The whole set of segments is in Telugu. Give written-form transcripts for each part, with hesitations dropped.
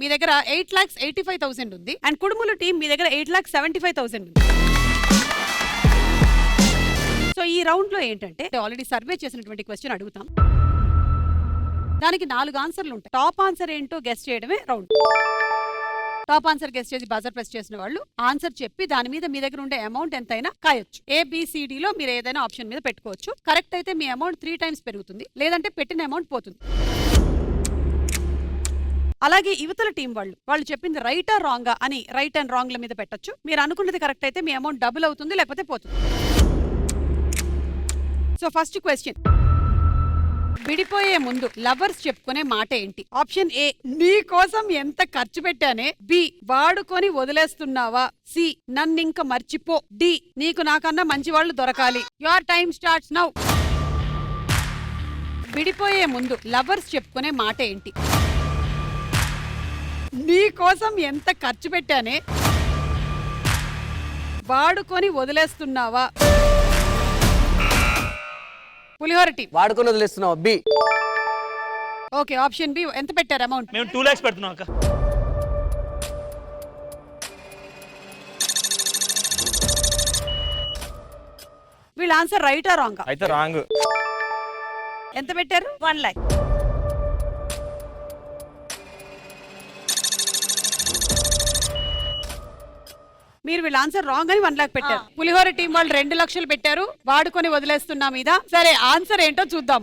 మీ దగ్గర 8,85,000 ఉంది. అండ్ కుడుములు టీం మీ దగ్గర 8,75,000 ఉంది. సో ఈ రౌండ్ లో ఏంటంటే ఆల్రెడీ సర్వే చేసినటువంటి క్వశ్చన్ అడుగుతాం. దానికి 4 ఆన్సర్లు ఉంటాయి. టాప్ ఆన్సర్ ఏంటో గెస్ చేయడమే రౌండ్. టాప్ ఆన్సర్ గెస్ చేసి బజర్ ప్రెస్ చేసిన వాళ్ళు ఆన్సర్ చెప్పి దాని మీద మీ దగ్గర ఉండే అమౌంట్ ఎంతైనా కాయొచ్చు. ABCD లో మీరు ఏదైనా ఆప్షన్ మీద పెట్టుకోవచ్చు. కరెక్ట్ అయితే మీ అమౌంట్ 3 times పెరుగుతుంది, లేదంటే పెట్టిన అమౌంట్ పోతుంది. అలాగే యువతల టీం వాళ్ళు చెప్పింది రైటా రాంగా అని రైట్ అండ్ రాంగ్ల మీద పెట్టొచ్చు. మీరు అనుకున్నది కరెక్ట్ అయితే మీ అమౌంట్ డబుల్ అవుతుంది, లేకపోతే పోతుంది. సో ఫస్ట్ క్వశ్చన్, విడిపోయే ముందు లవర్స్ చెప్పుకునే మాట ఏంటి? ఆప్షన్ ఏ, నీ కోసం ఎంత ఖర్చు పెట్టానే. బి, వాడుకొని వదిలేస్తున్నావా. సి, నన్నింక మర్చిపో. డి, నీకు నాకన్నా మంచి వాళ్ళు దొరకాలి. Your time starts now. విడిపోయే ముందు లవర్స్ చెప్పుకునే మాట ఏంటి? నీ కోసం ఎంత ఖర్చు పెట్టానే, వాడుకొని వదిలేస్తున్నావా. పులిహోర టీం వాడుకొని వదిలేస్తున్నావు. బి. Okay, option B. ఎంత పెట్టారు అమౌంట్? మేము 2 lakhs పెడుతున్నాం అక్క. వీళ్ళ ఆన్సర్ రైటా రాంగా? అయితే రాంగ్. ఎంత పెట్టారు? 1 lakh. మీరు వీళ్ళ ఆన్సర్ రాంగ్ అని 1 lakh పెట్టారు. పులిహోర టీం వాళ్ళు 2 లక్షలు పెట్టారు వాడుకొని వదిలేస్తున్నా మీద. సరే, ఆన్సర్ ఏంటో చూద్దాం.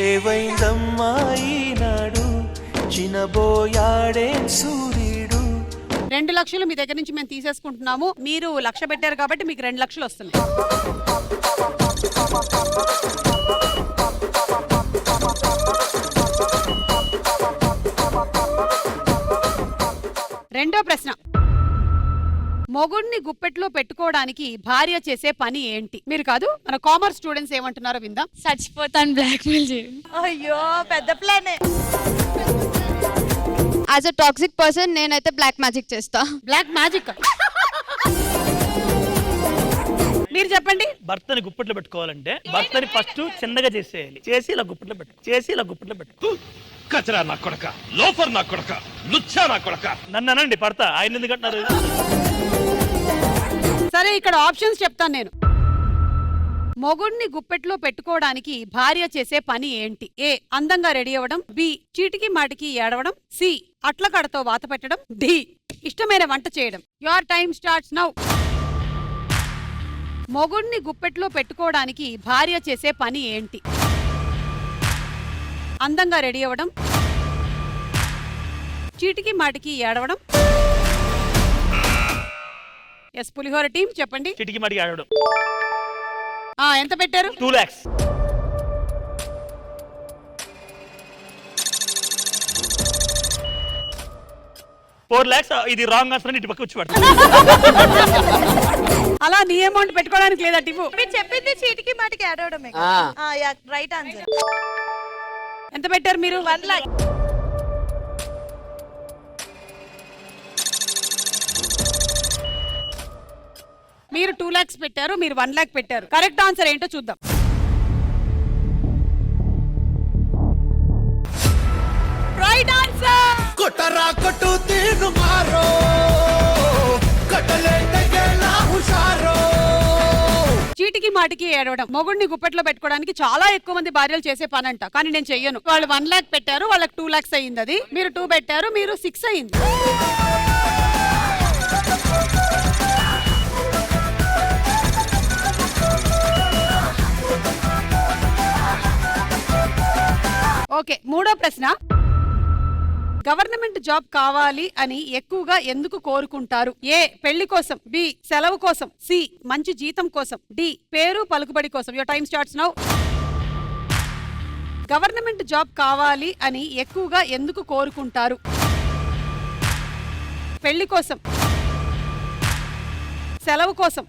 ఏవైందమ్మా ఈనాడు చినబోయాడే సూర్యుడు. 2 లక్షలు మీ దగ్గర నుంచి మేము తీసేసుకుంటున్నాము. మీరు 1 లక్ష పెట్టారు కాబట్టి మీకు 2 లక్షలు వస్తుంది. రెండో ప్రశ్న, మొగుడిని గుప్పెట్లో పెట్టుకోవడానికి భార్య చేసే పని ఏంటి? మీరు కాదు, మన కామర్స్ స్టూడెంట్స్ ఏమంటున్నారో విందాం. చచ్చిపోతాను, బ్లాక్మెయిల్ చేయండి. అయ్యో పెద్ద ప్లానే. యాజ్ అ టాక్సిక్ పర్సన్ నేనైతే బ్లాక్ మ్యాజిక్ చేస్తా. Black magic. మీరు చెప్పండి. భర్తని గుప్పెట్లో పెట్టుకోవాలంటే భర్తని ఫస్ట్ చిన్నగా చేసేయాలి. చేసి ఇలా గుప్పెట్లో పెట్టు. కచరా నా కొడక, లోఫర్ నా కొడక, లుచ్చా నా కొడక. నన్ను అనండి భర్త, ఆయన ఎందుకు అంటారు? సరే, ఇక్కడ ఆప్షన్స్ చెప్తాను నేను. మొగుడిని గుప్పెట్లో పెట్టుకోవడానికి భార్య చేసే పని ఏంటి? ఏ, అందంగా రెడీ అవ్వడం. బి, చీటికి మాటికి ఏడవడం. సి, అట్ల కడతో వాత పెట్టడం. డి, ఇష్టమైన వంట చేయడం. Your time starts now. మొగుడిని గుప్పెట్లో పెట్టుకోవడానికి భార్య చేసే పని ఏంటి? అందంగా రెడీ అవ్వడం, చీటికి మాటికి ఏడవడం. ఎస్, పులిహోర టీం చెప్పండి. చిటికి మడికి ఆడడం. ఎంత పెట్టారు? 2 lakhs. $4 lakhs. ఇది రాంగ్ ఆన్సర్ అని ఇటు పక్క వచ్చి పడుతుంది. అలా నీ అమౌంట్ పెట్టుకోవడానికి లేదా టిపు? మీరు చెప్పింది చీటికి మాటికి యాడ్ అవడమే. Right answer. ఎంత పెట్టారు మీరు? 1 lakh. మీరు 2 lakhs పెట్టారు, మీరు 1 lakh పెట్టారు. కరెక్ట్ ఆన్సర్ ఏంటో చూద్దాం. Right answer. కొట్టరా కొట్టు తీను మారో, కట్టలేటగేలా హుషారో. చీటికి మాటికి ఏడవడం మొగుడిని గుప్పెట్లో పెట్టుకోవడానికి చాలా ఎక్కువ మంది భార్యలు చేసే పని అంట. కానీ నేను చెయ్యను. వాళ్ళు 1 lakh పెట్టారు, వాళ్ళకి 2 lakhs అయ్యింది. అది మీరు 2 పెట్టారు, మీరు 6 అయ్యింది. ఓకే, మూడో ప్రశ్న, గవర్నమెంట్ జాబ్ కావాలి అని ఎక్కువగా ఎందుకు కోరుకుంటారు? ఏ, పెళ్లి కోసం. బి, సెలవు కోసం. సి, మంచి జీతం కోసం. డి, పేరు పలుకుబడి కోసం. Your time starts now. Government job కావాలి అని ఎక్కువగా ఎందుకు కోరుకుంటారు? పెళ్లి కోసం, సెలవు కోసం.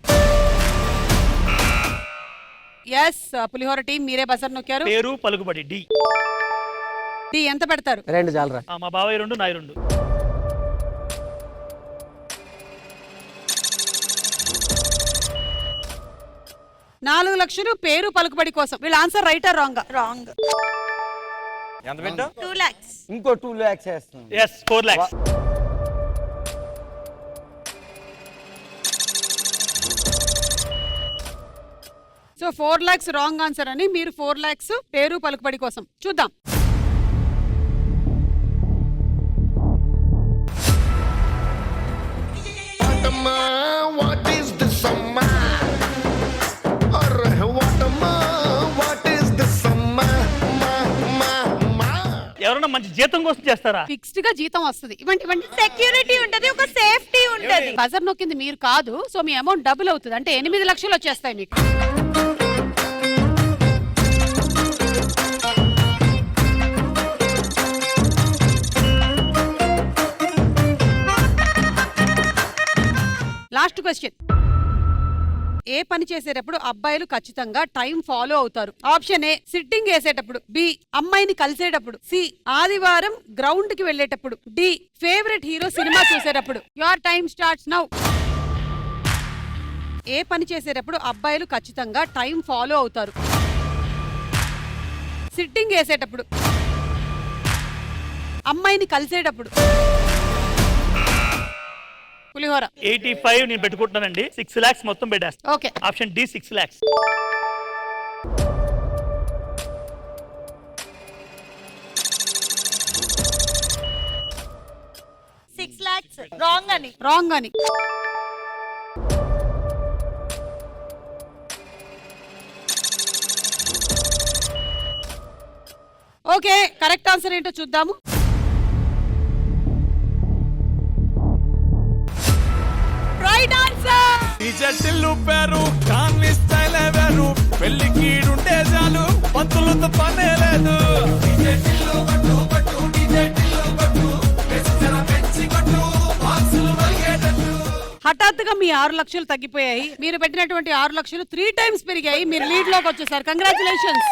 ఎస్, పులిహోర టీం మీరే బజర్ నొక్కారు. పేరు పలుకుబడి. డి. డి ఎంత పెడతారు? 2 చాలరా. మా బాబాయ్ 2, నాయి 2. 4 లక్షలు పేరు పలుకుబడి కోసం. వీళ్ళ ఆన్సర్ రైటా రాంగ్? రాంగ్. ఎంత పెట్టు 2 lakhs. ఇంకో 2 lakhs వేస్తాం. Yes 4 lakhs. So 4 lakhs wrong answer అని, మీరు 4 lakhs పేరు పలుకుబడి కోసం. చూద్దాం. What is this summer? What is this summer? ఎవరైనా మంచి జీతం కోసం చేస్తారా? ఫిక్స్డ్ గా జీతం వస్తుంది. ఇవ్వండి ఇవ్వండి. సెక్యూరిటీ ఉంటది, ఒక సేఫ్టీ ఉంటది. బజర్ నొక్కింది మీరు కాదు, సో మీ అమౌంట్ డబుల్ అవుతుంది. అంటే 8 లక్షలు వచ్చేస్తాయి మీకు. Last question. ఏ పని చేసేటప్పుడు అబ్బాయిలు ఖచ్చితంగా టైం ఫాలో అవుతారు? ఆప్షన్ ఏ సిట్టింగ్ వేసేటప్పుడు, బి అమ్మాయిని కలిసేటప్పుడు, సి ఆదివారం గ్రౌండ్ కి వెళ్ళేటప్పుడు, డి ఫేవరెట్ హీరో సినిమా చూసేటప్పుడు. Your time starts now. ఏ పని చేసేటప్పుడు అబ్బాయిలు ఖచ్చితంగా టైం ఫాలో అవుతారు? సిట్టింగ్ వేసేటప్పుడు, అమ్మాయిని కలిసేటప్పుడు, పులిహోర. 85 నేను పెట్టుకుంటున్నానండి. 6 lakhs మొత్తం పెట్టేస్తా. Okay. Option D 6 lakhs. 6 lakhs wrong అని. రాంగ్ అని. ఓకే, కరెక్ట్ ఆన్సర్ ఏంటో చూద్దాము. Right answer. టిల్లు పేరు కాన్ని స్టైల్ వేరు పెళ్లికి ఉంటే చాలు పంతులతో పనే లేదు. హఠాత్తుగా మీ 6 లక్షలు తగ్గిపోయాయి. మీరు పెట్టినటువంటి 6 లక్షలు 3 times పెరిగాయి. మీరు లీడ్ లోకి వచ్చేసారు. కంగ్రాచులేషన్స్.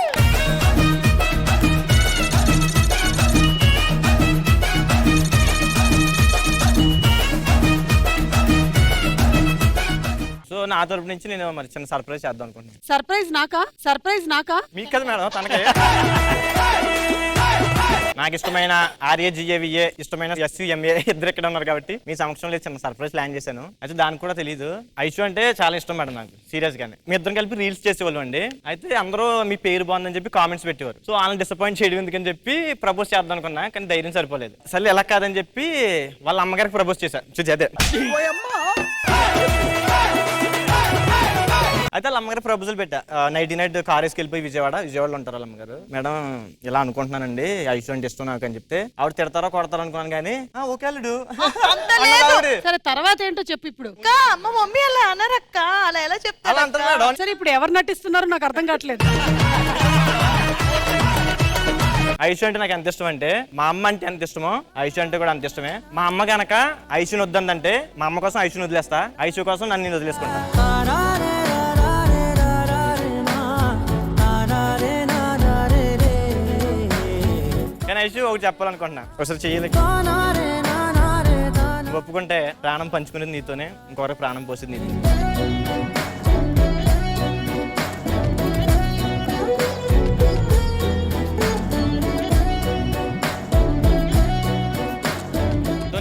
సో నా తరపు నుంచి నేను మరి చిన్న సర్ప్రైజ్ చేద్దాం అనుకుంటున్నాను. సర్ప్రైజ్ నాకా? సర్ప్రైజ్ నాకా? మీకు కదా మేడం, తనకే. నాకు ఇష్టమైన RAGAVA, ఇష్టమైన SUMA ఇద్దరు ఇక్కడ ఉన్నారు కాబట్టి మీ సమక్షంలో చిన్న సర్ప్రైజ్ ప్లాన్ చేశాను. అయితే దానికి కూడా తెలియదు. ఐషు అంటే చాలా ఇష్టం మేడం నాకు, సీరియస్ గానే. మీ ఇద్దరం కలిపి రీల్స్ చేసేవాళ్ళు అండి. అయితే అందరూ మీ పేరు బాగుందని చెప్పి కామెంట్స్ పెట్టేవారు. సో వాళ్ళని డిసప్పాయింట్ చేయడం ఎందుకని చెప్పి ప్రపోజ్ చేద్దాం అనుకున్నా, కానీ ధైర్యం సరిపోలేదు. సరే ఎలా కాదని చెప్పి వాళ్ళ అమ్మగారికి ప్రపోజ్ చేశారు. అదే అయితే వాళ్ళ అమ్మగారు ప్రపోజల్ పెట్టా. నైట్ కార్ వేసుకెళ్ళిపోయి విజయవాడలో ఉంటారు వాళ్ళ అమ్మగారు. మేడం ఇలా అనుకుంటున్నానండి, ఐషు అంటే ఇష్టం నాకు అని చెప్తే ఆవిడ తిడతారో కొడతారో అనుకున్నాను, కానీ ఓకే అల్లుడు. సరే తర్వాత ఏంటో చెప్పు ఇప్పుడు. మా మమ్మీ అలా అనరక్క, అలా ఎలా చెప్తారు? సరే ఇప్పుడు ఎవరు నటిస్తున్నారో నాకు అర్థం కావట్లేదు. ఐషు అంటే నాకు ఎంత ఇష్టం అంటే, మా అమ్మ అంటే ఎంత ఇష్టమో ఐషు అంటే కూడా అంత ఇష్టమే. మా అమ్మ గనక ఐషుని వద్దందంటే మా అమ్మ కోసం ఐషుని వదిలేస్తా, ఐషు కోసం నన్ను నేను వదిలేసుకుంటా. కానీ ఐషు ఒకటి చెప్పాలనుకుంటున్నా, ఒకసారి చెయ్యాలి. ఒప్పుకుంటే ప్రాణం పంచుకునేది నీతోనే, ఇంకొకరికి ప్రాణం పోసేది నీతో.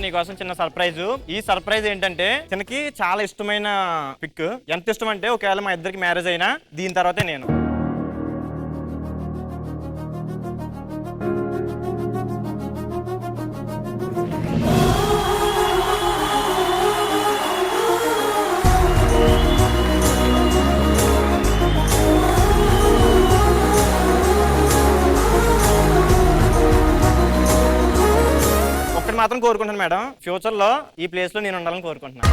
నీకోసం చిన్న సర్ప్రైజ్. ఈ సర్ప్రైజ్ ఏంటంటే తనకి చాలా ఇష్టమైన పిక్. ఎంత ఇష్టం అంటే ఒకవేళ మా ఇద్దరికి మ్యారేజ్ అయినా దీని తర్వాతే నేను. మాత్రం కోరుకుంటున్నాను మేడం, ఫ్యూచర్ లో ఈ ప్లేస్ లో నేను ఉండాలని కోరుకుంటున్నాను.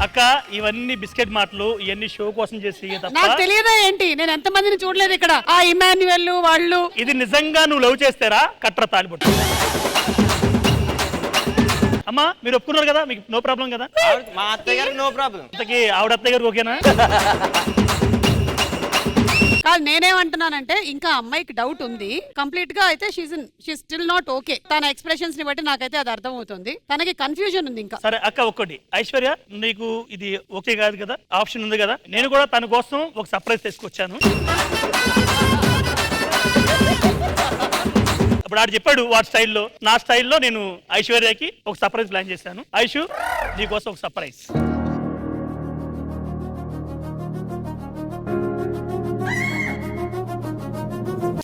అక్క ఇవన్నీ బిస్కెట్ మాటలు, ఇవన్నీ షో కోసం చేసి నాకు తెలియదా ఏంటి? నేను ఎంత మందిని చూడలేదు ఇక్కడ. ఆ ఇమాన్యుయల్ వాళ్ళు. ఇది నిజంగా నువ్వు లవ్ చేస్తారా? కట్ర తాలిబొట్టు. అమ్మా మీరు ఒప్పుకున్నారు కదా, మీకు నో ప్రాబ్లం కదా? మా అత్తయ్య గారికి నో ప్రాబ్లం. ఆవిడ అత్తయ్య గారికి ఓకేనా? కాదు నేనేమంటున్నానంటే ఇంకా అమ్మాయికి డౌట్ ఉంది. కంప్లీట్ గా అయితే షీ స్టిల్ నాట్ ఓకే. తన ఎక్స్ప్రెషన్స్ ని బట్టి నాకైతే అది అర్థం అవుతుంది. తనకి కన్ఫ్యూజన్ ఉంది ఇంకా. సరే అక్క, ఒక్కటి ఐశ్వర్య, నీకు ఇది ఓకే కాదు కదా, ఆప్షన్ ఉంది కదా, నేను కూడా తన కోసం ఒక సర్ప్రైజ్ తీసుకొచ్చాను. ఇప్పుడు ఆడు చెప్పాడు వాడి స్టైల్లో, నా స్టైల్లో నేను ఐశ్వర్యకి ఒక సర్ప్రైజ్ ప్లాన్ చేశాను. ఐషు, నీకోసం ఒక సర్ప్రైజ్.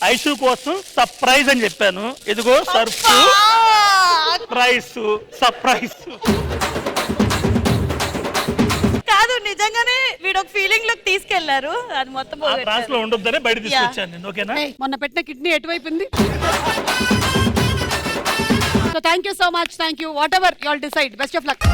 ఐషు కోసం సర్ప్రైజ్ అని చెప్పాను. ఇదిగో సర్ప్రైజ్. కాదు, నిజంగానే వీడు ఒక ఫీలింగ్ లోకి తీసుకెళ్లారు. అది మొత్తం ఆ ట్రాన్స్ లో ఉండొద్దనే బయట తీసుకొచ్చాను నేను. ఓకేనా? ఏయ్, మొన్న పెట్టిన కిడ్నీ ఎటువైపుంది? So thank you so much. Thank you. Whatever you all decide. Best of luck.